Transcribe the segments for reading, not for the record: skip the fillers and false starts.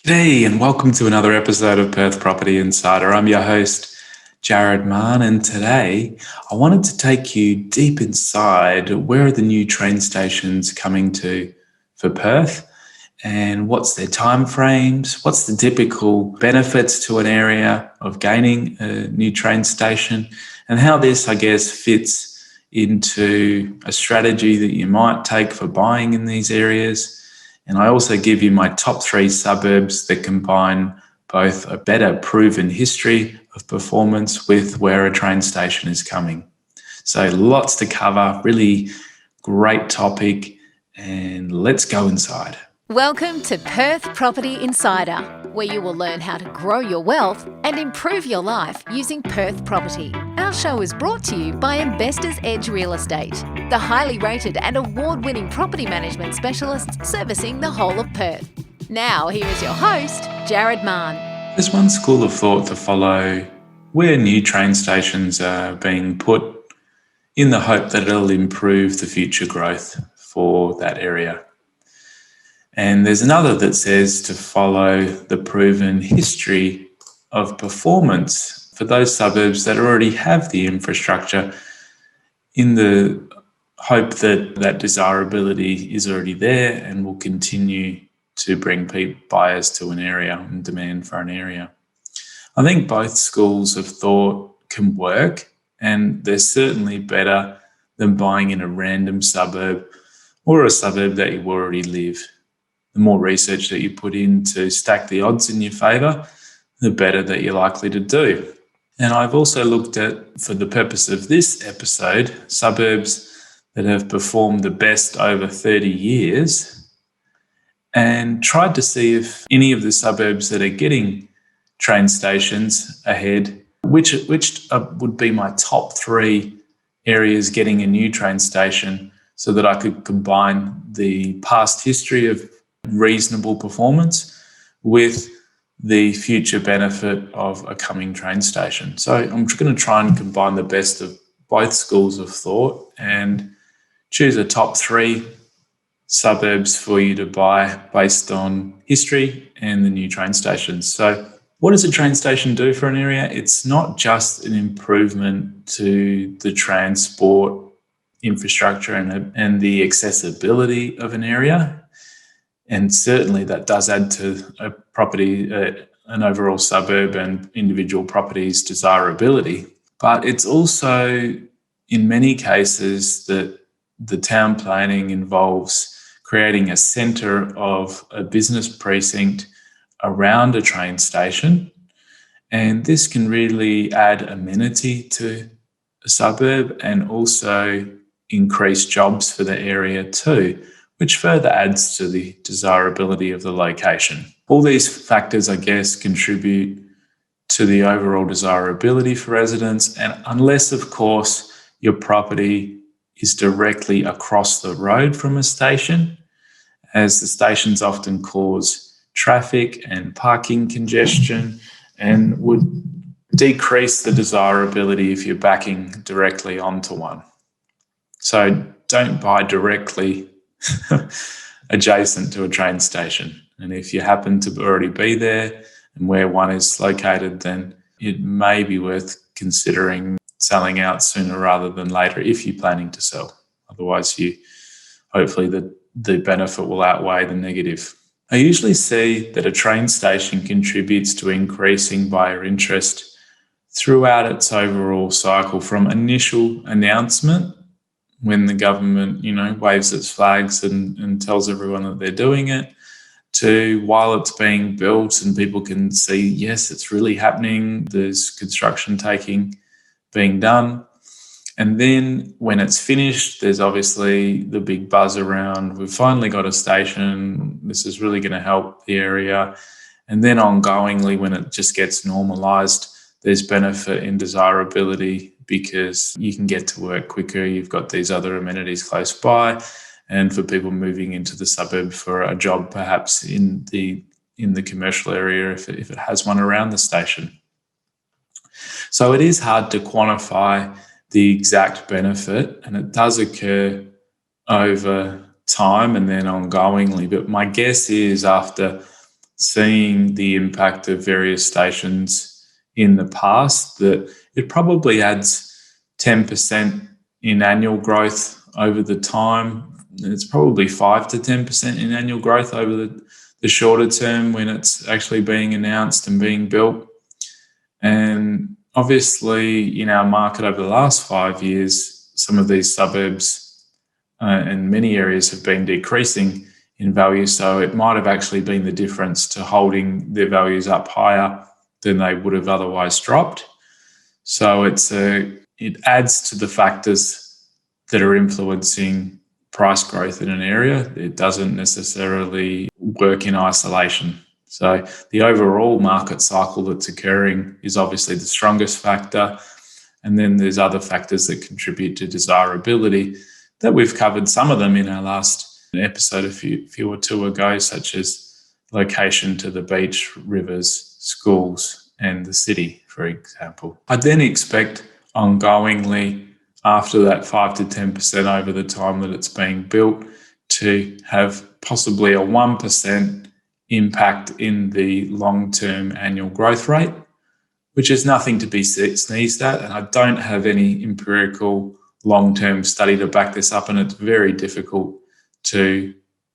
G'day and welcome to another episode of Perth Property Insider. I'm your host, Jared Mann, and today I wanted to take you deep inside where are the new train stations coming to for Perth and what's their timeframes, what's the typical benefits to an area of gaining a new train station, and how this, I guess, fits into a strategy that you might take for buying in these areas. And I also give you my top 3 suburbs that combine both a better proven history of performance with where a train station is coming. So lots to cover, really great topic, and let's go inside. Welcome to Perth Property Insider, where you will learn how to grow your wealth and improve your life using Perth property. Our show is brought to you by Investors Edge Real Estate, the highly rated and award-winning property management specialists servicing the whole of Perth. Now, here is your host, Jared Mann. There's one school of thought to follow where new train stations are being put in the hope that it'll improve the future growth for that area. And there's another that says to follow the proven history of performance for those suburbs that already have the infrastructure, in the hope that that desirability is already there and will continue to bring buyers to an area and demand for an area. I think both schools of thought can work, and they're certainly better than buying in a random suburb or a suburb that you already live. The more research that you put in to stack the odds in your favour, the better that you're likely to do. And I've also looked at, for the purpose of this episode, suburbs that have performed the best over 30 years and tried to see if any of the suburbs that are getting train stations ahead, which would be my top 3 areas getting a new train station, so that I could combine the past history of reasonable performance with the future benefit of a coming train station. So I'm just going to try and combine the best of both schools of thought and choose a top 3 suburbs for you to buy based on history and the new train stations. So what does a train station do for an area? It's not just an improvement to the transport infrastructure and the accessibility of an area. And certainly that does add to a property, an overall suburb and individual properties' desirability. But it's also, in many cases, that the town planning involves creating a centre of a business precinct around a train station. And this can really add amenity to a suburb and also increase jobs for the area too, which further adds to the desirability of the location. All these factors, I guess, contribute to the overall desirability for residents, and unless, of course, your property is directly across the road from a station, as the stations often cause traffic and parking congestion and would decrease the desirability if you're backing directly onto one. So don't buy directly adjacent to a train station. And if you happen to already be there and where one is located, then it may be worth considering selling out sooner rather than later if you're planning to sell. Otherwise, hopefully the benefit will outweigh the negative. I usually see that a train station contributes to increasing buyer interest throughout its overall cycle, from initial announcement, when the government, waves its flags and tells everyone that they're doing it, to while it's being built and people can see, yes, it's really happening, there's construction being done. And then when it's finished, there's obviously the big buzz around, we've finally got a station, this is really going to help the area. And then ongoingly, when it just gets normalised, there's benefit in desirability because you can get to work quicker, you've got these other amenities close by, and for people moving into the suburb for a job, perhaps in the commercial area, if it has one around the station. So it is hard to quantify the exact benefit, and it does occur over time and then ongoingly. But my guess is after seeing the impact of various stations in the past, that it probably adds 10% in annual growth over the time. It's probably 5 to 10% in annual growth over the shorter term when it's actually being announced and being built. And obviously, in our market over the last 5 years, some of these suburbs and many areas have been decreasing in value. So it might have actually been the difference to holding their values up higher than they would have otherwise dropped. So it adds to the factors that are influencing price growth in an area. It doesn't necessarily work in isolation. So the overall market cycle that's occurring is obviously the strongest factor. And then there's other factors that contribute to desirability that we've covered some of them in our last episode a few or two ago, such as location to the beach, rivers, schools, and the city, for example. I then expect ongoingly, after that 5 to 10% over the time that it's being built, to have possibly a 1% impact in the long-term annual growth rate, which is nothing to be sneezed at. And I don't have any empirical long-term study to back this up, and it's very difficult to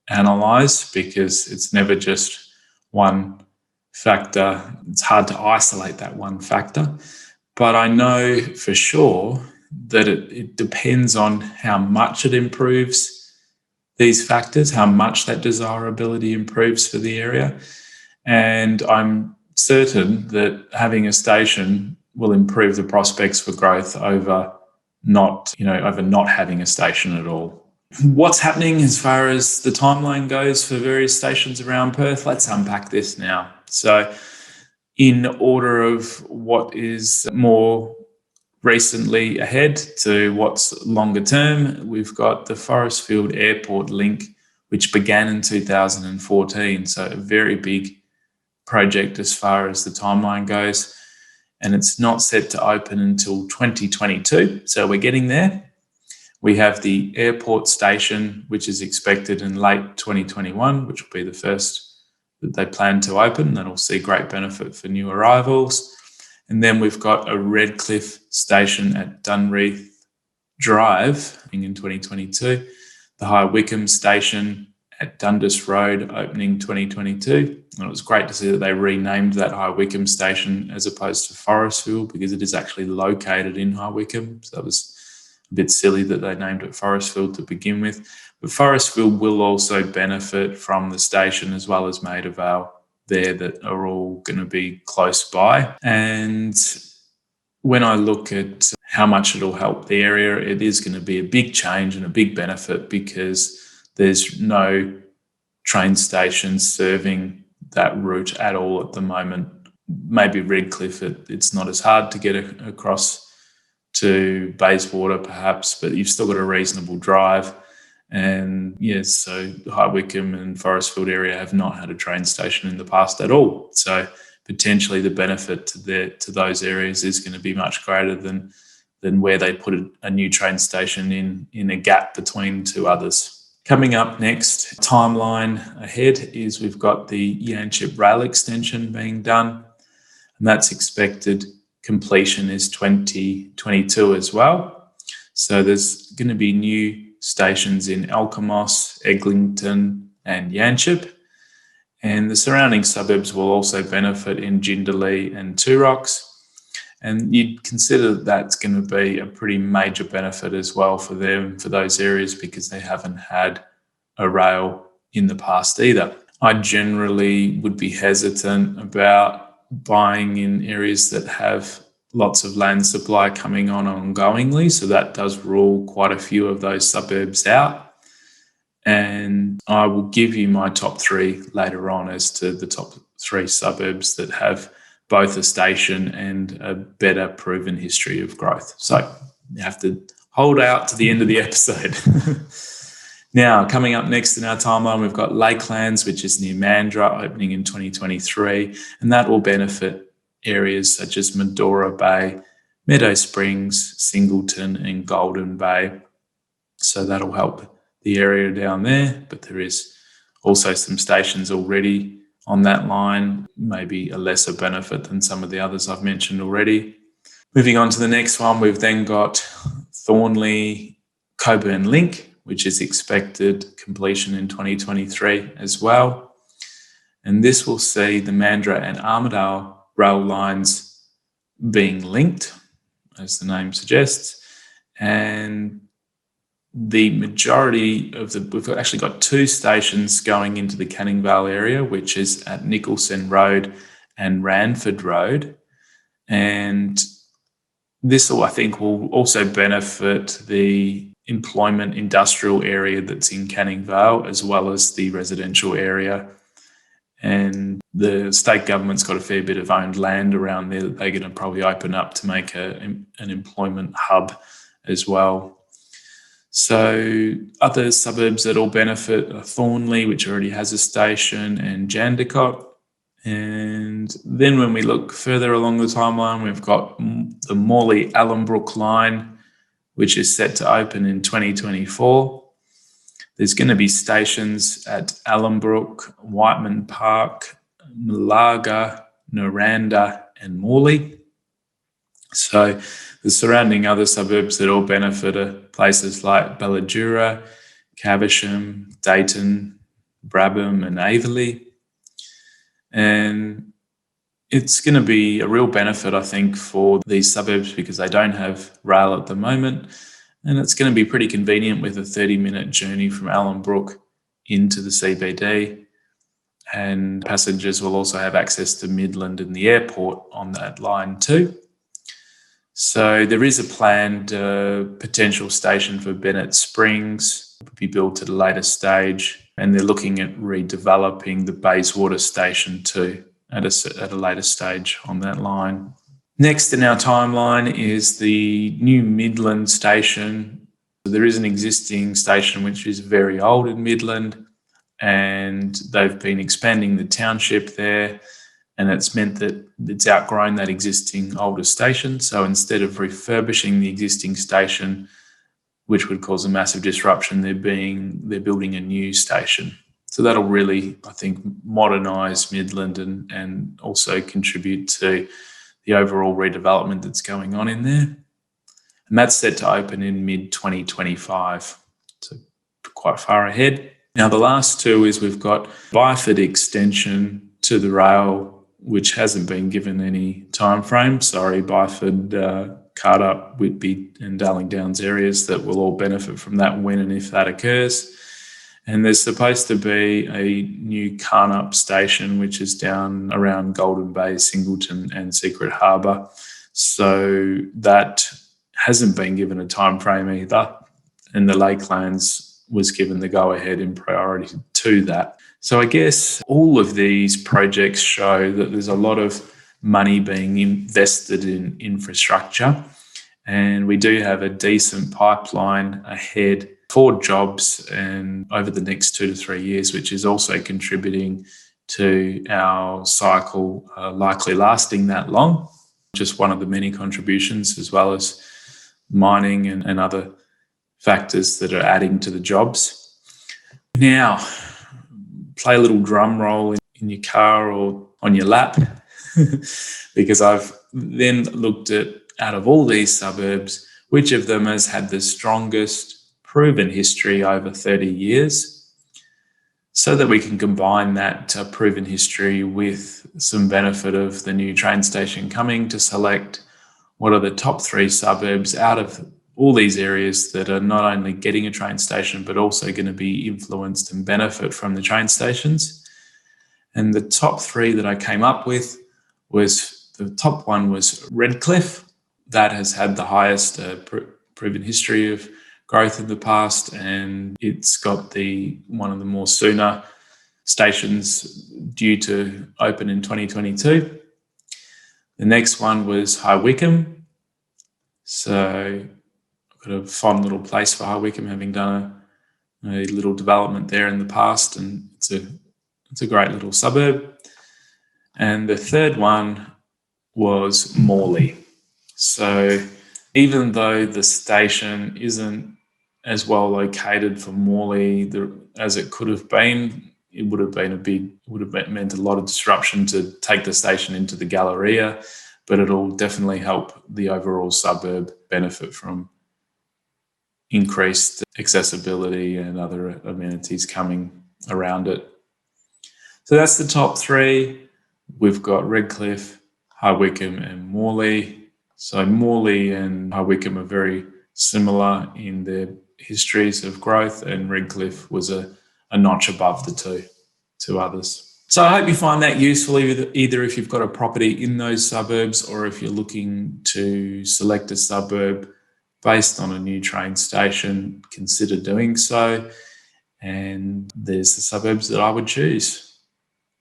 analyse because it's never just one factor. It's hard to isolate that one factor. But I know for sure that it depends on how much it improves these factors, how much that desirability improves for the area. And I'm certain that having a station will improve the prospects for growth over not having a station at all. What's happening as far as the timeline goes for various stations around Perth? Let's unpack this now. So in order of what is more recently ahead to what's longer term, we've got the Forestfield Airport link, which began in 2014. So a very big project as far as the timeline goes. And it's not set to open until 2022. So we're getting there. We have the airport station, which is expected in late 2021, which will be the first that they plan to open. That'll see great benefit for new arrivals. And then we've got a Redcliffe station at Dunreath Drive in 2022. The High Wycombe station at Dundas Road opening 2022. And it was great to see that they renamed that High Wycombe station as opposed to Forestfield, because it is actually located in High Wycombe. So that was a bit silly that they named it Forestfield to begin with. But Forestfield will also benefit from the station as well as Maida Vale there, that are all going to be close by. And when I look at how much it'll help the area, it is going to be a big change and a big benefit, because there's no train stations serving that route at all at the moment. Maybe Redcliffe, it's not as hard to get across to Bayswater perhaps, but you've still got a reasonable drive. And yes, so High Wycombe and Forestfield area have not had a train station in the past at all. So potentially the benefit to those areas is going to be much greater than where they put a new train station in a gap between two others. Coming up next, timeline ahead, is we've got the Yanchep rail extension being done, and that's expected completion is 2022 as well. So there's going to be new stations in Alkimos, Eglinton and Yanchep, and the surrounding suburbs will also benefit in Jindalee and Two Rocks. And you'd consider that's going to be a pretty major benefit as well for them, for those areas, because they haven't had a rail in the past either. I generally would be hesitant about buying in areas that have lots of land supply coming on ongoingly. So that does rule quite a few of those suburbs out. And I will give you my top three later on as to the top three suburbs that have both a station and a better proven history of growth. So you have to hold out to the end of the episode. Now, coming up next in our timeline, we've got Lakelands, which is near Mandurah, opening in 2023, and that will benefit areas such as Medora Bay, Meadow Springs, Singleton and Golden Bay. So that'll help the area down there, but there is also some stations already on that line, maybe a lesser benefit than some of the others I've mentioned already. Moving on to the next one, we've then got Thornley Coburn Link, which is expected completion in 2023 as well. And this will see the Mandurah and Armidale rail lines being linked, as the name suggests. And the majority of we've actually got 2 stations going into the Canning Vale area, which is at Nicholson Road and Ranford Road. And this will, I think, will also benefit the employment industrial area that's in Canning Vale, as well as the residential area. And the state government's got a fair bit of owned land around there that they're going to probably open up to make an employment hub as well. So other suburbs that will benefit are Thornley, which already has a station, and Jandakot. And then when we look further along the timeline, we've got the Morley-Allenbrook line, which is set to open in 2024. There's going to be stations at Allenbrook, Whiteman Park, Malaga, Noranda, and Morley. So the surrounding other suburbs that all benefit are places like Belladura, Caversham, Dayton, Brabham, and Averley. And it's going to be a real benefit, I think, for these suburbs because they don't have rail at the moment. And it's going to be pretty convenient with a 30-minute journey from Allenbrook into the CBD. And passengers will also have access to Midland and the airport on that line too. So there is a planned potential station for Bennett Springs, will be built at a later stage, and they're looking at redeveloping the Bayswater station too at a later stage on that line. Next in our timeline is the new Midland station. There is an existing station which is very old in Midland, and they've been expanding the township there. And it's meant that it's outgrown that existing older station. So instead of refurbishing the existing station, which would cause a massive disruption, they're building a new station. So that'll really, I think, modernise Midland and also contribute to the overall redevelopment that's going on in there. And that's set to open in mid-2025, so quite far ahead. Now, the last 2 is we've got Byford extension to the rail, which hasn't been given any time frame. Sorry, Byford, Cardup, Whitby and Darling Downs areas that will all benefit from that when and if that occurs. And there's supposed to be a new Carnup station, which is down around Golden Bay, Singleton and Secret Harbour. So that hasn't been given a time frame either. And the Lakelands was given the go-ahead in priority to that. So I guess all of these projects show that there's a lot of money being invested in infrastructure, and we do have a decent pipeline ahead for jobs and over the next 2 to 3 years, which is also contributing to our cycle likely lasting that long. Just one of the many contributions, as well as mining and other factors that are adding to the jobs. Now, play a little drum roll in your car or on your lap because I've then looked at, out of all these suburbs, which of them has had the strongest proven history over 30 years, so that we can combine that proven history with some benefit of the new train station coming to select what are the top 3 suburbs out of all these areas that are not only getting a train station, but also going to be influenced and benefit from the train stations. And the top 3 that I came up with was, the top one was Redcliffe. That has had the highest proven history of growth in the past, and it's got one of the more sooner stations due to open in 2022. The next one was High Wycombe. So got a fond little place for High Wycombe, having done a little development there in the past, and it's a great little suburb. And the third one was Morley. So even though the station isn't as well located for Morley as it could have been, it would have meant a lot of disruption to take the station into the Galleria, but it'll definitely help the overall suburb benefit from increased accessibility and other amenities coming around it. So that's the top three. We've got Redcliffe, High Wycombe and Morley. So Morley and High Wycombe are very similar in their histories of growth, and Redcliffe was a notch above the two others. So I hope you find that useful, either if you've got a property in those suburbs or if you're looking to select a suburb based on a new train station, consider doing so. And there's the suburbs that I would choose.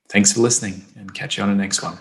Thanks for listening, and catch you on the next one.